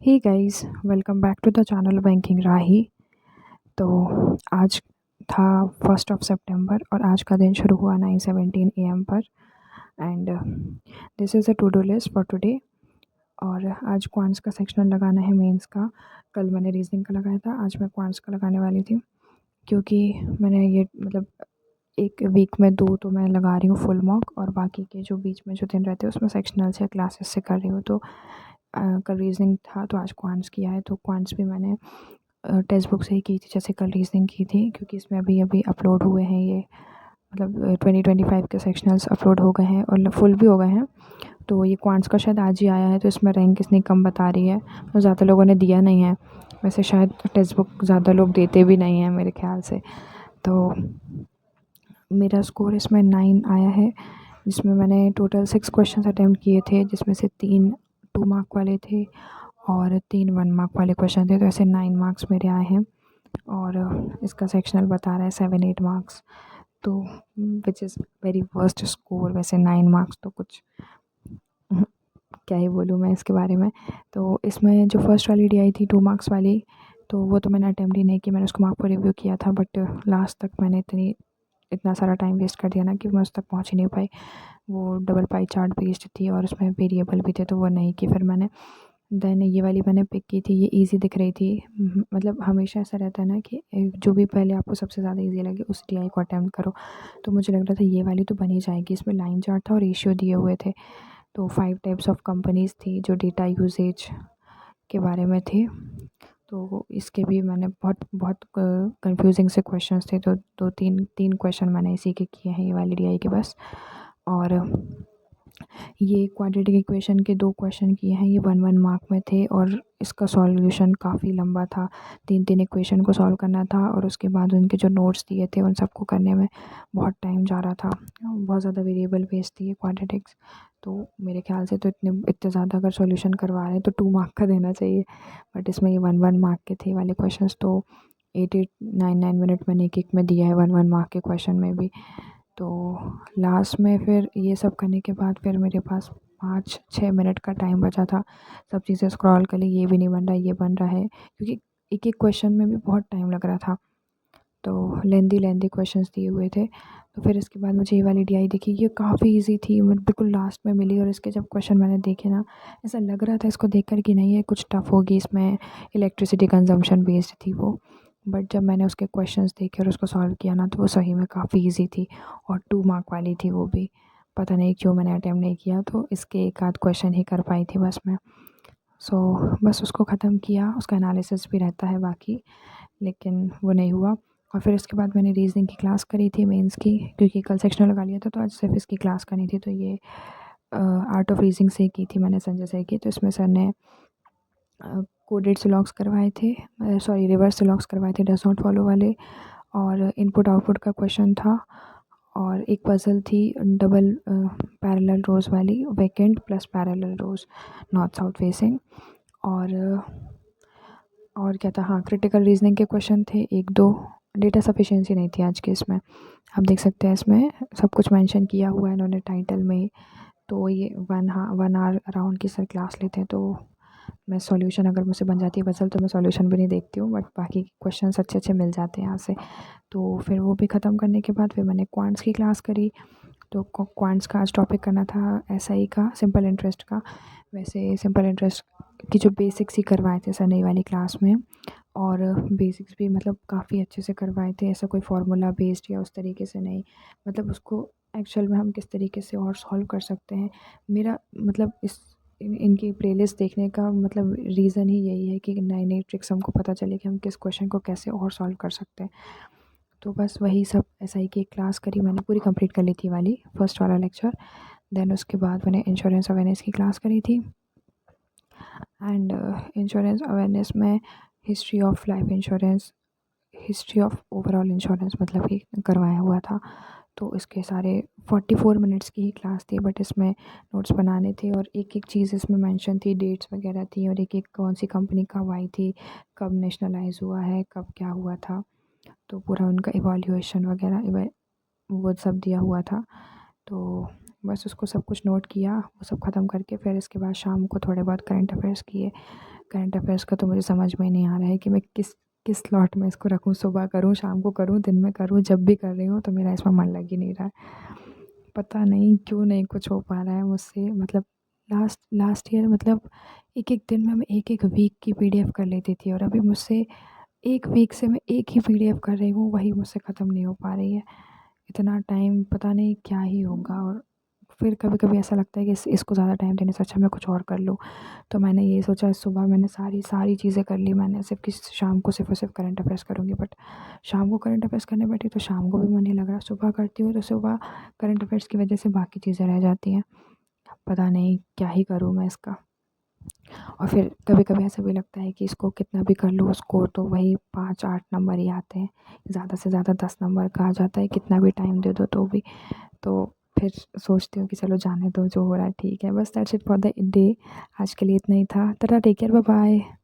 Hey guys, welcome back to the channel banking Rahi. तो आज था 1 सितंबर और आज का दिन शुरू हुआ 9:17 AM पर। And this is a to do list for today. और आज क्वांट्स का सेक्शनल लगाना है मेंस का। कल मैंने रीजनिंग का लगाया था, आज मैं क्वांट्स का लगाने वाली थी, क्योंकि मैंने ये मतलब एक वीक में 2 तो मैं लगा रही हूँ फुल मॉक, और बाकी के जो बीच में जो दिन रहते हैं उसमें सेक्शनल से क्लासेस से कर रही हूँ। तो कल रीजनिंग था तो आज क्वांट्स किया है। तो क्वांट्स भी मैंने टेक्स्ट बुक से ही की थी, जैसे कल रीजनिंग की थी, क्योंकि इसमें अभी अभी अपलोड हुए हैं ये, मतलब 2025 के सेक्शनल्स अपलोड हो गए हैं और फुल भी हो गए हैं। तो ये क्वांट्स का शायद आज ही आया है, तो इसमें रैंक इसने कम बता रही है, तो ज़्यादा लोगों ने दिया नहीं है। वैसे शायद टेक्स्ट बुक ज़्यादा लोग देते भी नहीं हैं मेरे ख्याल से। तो मेरा स्कोर इसमें 9 आया है, जिसमें मैंने टोटल 6 क्वेश्चन अटैम्प्ट किए थे, जिसमें से 3 2 मार्क वाले थे और 3 1 मार्क वाले क्वेश्चन थे। तो ऐसे 9 मार्क्स मेरे आए हैं, और इसका सेक्शनल बता रहा है 7-8 मार्क्स। तो which is very worst score. वैसे 9 मार्क्स तो कुछ क्या ही बोलूँ मैं इसके बारे में। तो इसमें जो फर्स्ट वाली डी आई थी 2 मार्क्स वाली, तो वो तो मैंने अटैम्प्ट ही नहीं की, मैंने उसको मार्क पर रिव्यू किया था, बट लास्ट तक मैंने इतना सारा टाइम वेस्ट कर दिया ना कि मैं उस तक पहुँच ही नहीं पाई। वो डबल पाई चार्ट बेस्ड थी और उसमें वेरिएबल भी थे, तो वो नहीं की फिर मैंने। देन ये वाली मैंने पिक की थी, ये इजी दिख रही थी। मतलब हमेशा ऐसा रहता है ना कि जो भी पहले आपको सबसे ज़्यादा इजी लगे उस टीआई को अटेम्प्ट करो। तो मुझे लग रहा था ये वाली तो बनी जाएगी, इसमें लाइन चार्ट था और रेशियो दिए हुए थे। तो 5 टाइप्स ऑफ कंपनीज़ थी जो डेटा यूसेज के बारे में थे। तो इसके भी मैंने बहुत बहुत कंफ्यूजिंग से क्वेश्चंस थे, तो 2-3 क्वेश्चन मैंने इसी के किए हैं, ये वाली डी के बस। और ये क्वाड्रेटिक इक्वेशन के 2 क्वेश्चन किए हैं, ये 1-1 मार्क में थे, और इसका सॉल्यूशन काफ़ी लंबा था। 3-3 इक्वेशन को सॉल्व करना था, और उसके बाद उनके जो नोट्स दिए थे उन सबको करने में बहुत टाइम जा रहा था। बहुत ज़्यादा वेरिएबल बेस्ड थी ये क्वाड्रेटिक्स। तो मेरे ख्याल से तो इतने ज़्यादा अगर सॉल्यूशन करवा रहे हैं तो 2 मार्क का देना चाहिए, बट इसमें ये 1-1 मार्क के थे वाले क्वेश्चंस। तो 8-8 9-9 मिनट मैंने एक में दिया है 1-1 मार्क के क्वेश्चन में भी। तो लास्ट में फिर ये सब करने के बाद फिर मेरे पास 5-6 मिनट का टाइम बचा था। सब चीज़ें स्क्रॉल कर ली, ये भी नहीं बन रहा, ये बन रहा है, क्योंकि एक एक क्वेश्चन में भी बहुत टाइम लग रहा था। तो लेंदी क्वेश्चंस दिए हुए थे। तो फिर इसके बाद मुझे ये वाली डीआई दिखी, ये काफ़ी इजी थी, मुझे बिल्कुल लास्ट में मिली, और इसके जब क्वेश्चन मैंने देखे ना, ऐसा लग रहा था इसको देखकर कि नहीं ये कुछ टफ होगी, इसमें इलेक्ट्रिसिटी कंजम्पशन बेस्ड थी वो। बट जब मैंने उसके क्वेश्चंस देखे और उसको सॉल्व किया ना, तो वो सही में काफ़ी ईजी थी, और 2 मार्क वाली थी वो भी। पता नहीं क्यों मैंने अटेम्प्ट नहीं किया, तो इसके एक आध क्वेश्चन ही कर पाई थी बस मैं। सो बस उसको ख़त्म किया, उसका एनालिसिस भी रहता है बाकी, लेकिन वो नहीं हुआ। और फिर इसके बाद मैंने रीजनिंग की क्लास करी थी मेंस की, क्योंकि कल सेक्शनल लगा लिया था, तो आज सिर्फ इसकी क्लास करनी थी। तो ये आर्ट ऑफ रीजनिंग से की थी मैंने, संजय सर की। तो इसमें सर ने कोडेड सिलॉक्स करवाए थे, सॉरी रिवर्स सिलॉक्स करवाए थे, डज नॉट फॉलो वाले, और इनपुट आउटपुट का क्वेश्चन था, और एक पजल थी डबल पैरेलल रोज़ वाली, वैकेंट प्लस पैरेलल रोज़ नॉर्थ साउथ फेसिंग। और क्या था, हाँ क्रिटिकल रीजनिंग के क्वेश्चन थे 1-2। डेटा सफिशिएंसी नहीं थी आज के इसमें, आप देख सकते हैं इसमें सब कुछ मेंशन किया हुआ है इन्होंने टाइटल में ही। तो ये 1 आवर अराउंड की सर क्लास लेते हैं, तो मैं सॉल्यूशन अगर मुझसे बन जाती है पजल तो मैं सॉल्यूशन भी नहीं देखती हूँ, बट बाकी क्वेश्चन अच्छे अच्छे मिल जाते हैं यहाँ से। तो फिर वो भी ख़त्म करने के बाद फिर मैंने क्वांट्स की क्लास करी। तो क्वांट्स का आज टॉपिक करना था एसआई का, सिंपल इंटरेस्ट का। वैसे सिंपल इंटरेस्ट की जो बेसिक्स ही करवाए थे सर नई वाली क्लास में, और बेसिक्स भी मतलब काफ़ी अच्छे से करवाए थे, ऐसा कोई फार्मूला बेस्ड या उस तरीके से नहीं, मतलब उसको एक्चुअल में हम किस तरीके से और सॉल्व कर सकते हैं। मेरा मतलब इनकी प्लेलिस्ट देखने का मतलब रीज़न ही यही है कि नई नई ट्रिक्स हमको पता चले कि हम किस क्वेश्चन को कैसे और सॉल्व कर सकते हैं। तो बस वही सब एसआई की एक क्लास करी मैंने, पूरी कंप्लीट कर ली थी वाली फर्स्ट वाला लेक्चर। देन उसके बाद मैंने इंश्योरेंस अवेयरनेस की क्लास करी थी। एंड इंश्योरेंस अवेयरनेस में history of life insurance, history of overall insurance मतलब कि करवाया हुआ था। तो इसके सारे 44 मिनट्स की ही क्लास थी, बट इसमें नोट्स बनाने थे, और एक एक चीज़ इसमें मेंशन थी, डेट्स वगैरह थी, और एक एक कौन सी कंपनी कब आई थी, कब नेशनलाइज हुआ है, कब क्या हुआ था, तो पूरा उनका इवैल्यूएशन वगैरह वो सब दिया हुआ था। तो बस उसको सब कुछ नोट किया, वो सब ख़त्म करके फिर इसके बाद शाम को थोड़े बहुत करंट अफेयर्स किए। करंट अफेयर्स का तो मुझे समझ में नहीं आ रहा है कि मैं किस किस स्लॉट में इसको रखूँ, सुबह करूँ, शाम को करूँ, दिन में करूँ, जब भी कर रही हूँ तो मेरा इसमें मन लग ही नहीं रहा है। पता नहीं क्यों नहीं कुछ हो पा रहा है मुझसे। मतलब लास्ट लास्ट ईयर मतलब एक-एक दिन में मैं एक-एक वीक की पीडीएफ कर लेती थी, और अभी मुझसे 1 वीक से मैं एक ही पीडीएफ कर रही हूँ, वही मुझसे ख़त्म नहीं हो पा रही है। इतना टाइम पता नहीं क्या ही होगा। और फिर कभी-कभी ऐसा लगता है कि इसको ज़्यादा टाइम देने से अच्छा मैं कुछ और कर लूँ। तो मैंने ये सोचा, सुबह मैंने सारी चीज़ें कर ली मैंने, सिर्फ़ कि शाम को सिर्फ़ और सिर्फ़ करंट अफेयर्स करूँगी। बट शाम को करंट अफेयर्स करने बैठी तो शाम को भी मन नहीं लग रहा। सुबह करती हूँ तो सुबह करंट अफेयर्स की वजह से बाकी चीज़ें रह जाती हैं। पता नहीं क्या ही करूँ मैं इसका। और फिर कभी-कभी ऐसा भी लगता है कि इसको कितना भी कर लूँ, स्कोर तो वही 5-8 नंबर ही आते हैं। ज़्यादा से ज़्यादा 10 नंबर का आ जाता है, कितना भी टाइम दे दो तो भी। तो फिर सोचती हूँ कि चलो जाने दो, जो हो रहा है ठीक है। बस that's it for the day. आज के लिए इतना ही था। Tata, take care, bye bye.